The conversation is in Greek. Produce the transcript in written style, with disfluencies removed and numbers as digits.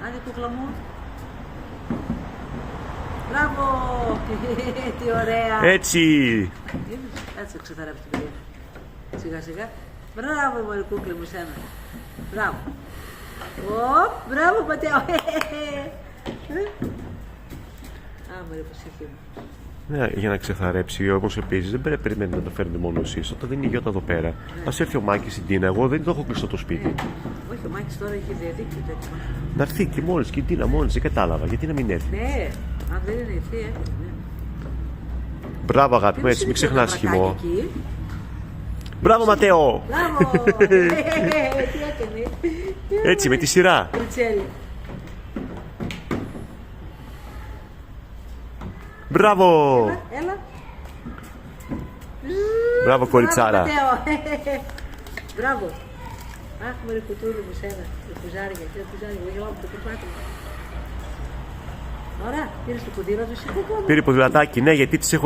Άντε κούκλα μου. Μπράβο! Τι ωραία! Έτσι! Έτσι ξεθαρέψει την παιδιά. Σιγά σιγά. Μπράβο μωρή κούκλα μου σένα. Μπράβο. Μπράβο Ματέο. Μωρή προσοχή μου. Ναι, για να ξεθαρέψει όμως επίσης δεν πρέπει να περιμένετε να το φέρνετε μόνο εσείς. Όταν δεν είναι η Γιώτα εδώ πέρα, ας έρθει ο Μάκης, η Ντίνα. Εγώ δεν το έχω κλειστό το σπίτι. Όχι, ο Μάκης τώρα έχει διαδίκτυο τέτοιο. Να έρθει και μόλις και η Ντίνα μόλις, δεν κατάλαβα. Γιατί να μην έρθει. Ναι, αν δεν είναι ευθύ, έρχεται. Μπράβο αγάπη μου, έτσι, μην ξεχνάς χυμό. Μπράβο Ματέο! Μπράβο! Τι έκανε. Έτσι, με τη σειρά. Κριτσέλη. Μπράβο! Έλα. Μπράβο κοριτσάρα. Μπράβο. Αχ, μωρή κουτούλη μου σένα. Φουζάρια, εγώ γελάω με το κουρπάτι μου. Ωραία, πήρες το ποδήλατο, εσύ δεν κάνω. Πήρε ποδηλατάκι, ναι, γιατί της έχω